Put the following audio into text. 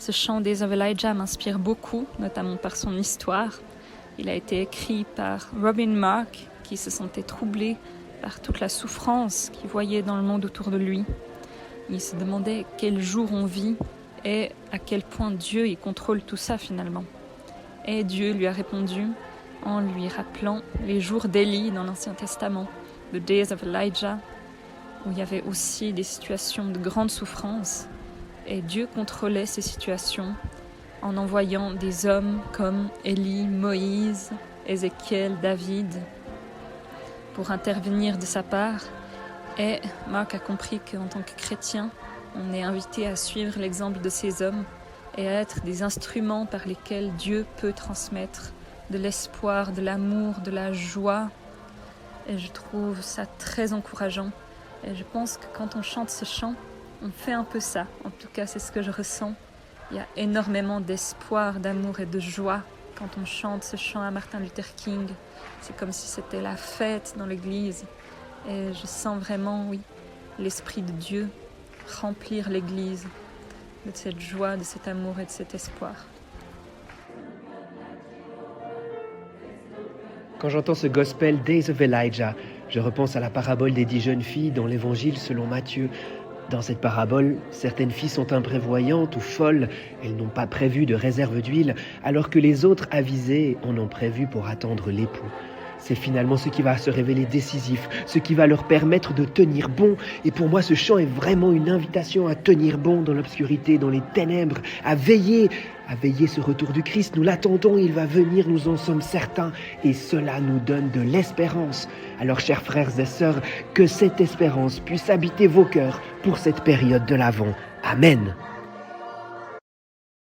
Ce chant Days of Elijah m'inspire beaucoup, notamment par son histoire. Il a été écrit par Robin Mark, qui se sentait troublé par toute la souffrance qu'il voyait dans le monde autour de lui. Il se demandait quel jour on vit et à quel point Dieu y contrôle tout ça finalement. Et Dieu lui a répondu en lui rappelant les jours d'Élie dans l'Ancien Testament, The Days of Elijah, où il y avait aussi des situations de grande souffrance. Et Dieu contrôlait ces situations en envoyant des hommes comme Élie, Moïse, Ézéchiel, David, pour intervenir de sa part. Et Marc a compris qu'en tant que chrétien, on est invité à suivre l'exemple de ces hommes et à être des instruments par lesquels Dieu peut transmettre de l'espoir, de l'amour, de la joie. Et je trouve ça très encourageant. Et je pense que quand on chante ce chant, on fait un peu ça. En tout cas, c'est ce que je ressens. Il y a énormément d'espoir, d'amour et de joie quand on chante ce chant à Martin Luther King. C'est comme si c'était la fête dans l'église. Et je sens vraiment, oui, l'Esprit de Dieu remplir l'église de cette joie, de cet amour et de cet espoir. Quand j'entends ce gospel Days of Elijah, je repense à la parabole des 10 jeunes filles dans l'évangile selon Matthieu. Dans cette parabole, certaines filles sont imprévoyantes ou folles, elles n'ont pas prévu de réserve d'huile, alors que les autres avisées en ont prévu pour attendre l'époux. C'est finalement ce qui va se révéler décisif, ce qui va leur permettre de tenir bon. Et pour moi, ce chant est vraiment une invitation à tenir bon dans l'obscurité, dans les ténèbres, à veiller ce retour du Christ. Nous l'attendons, il va venir, nous en sommes certains. Et cela nous donne de l'espérance. Alors, chers frères et sœurs, que cette espérance puisse habiter vos cœurs pour cette période de l'Avent. Amen.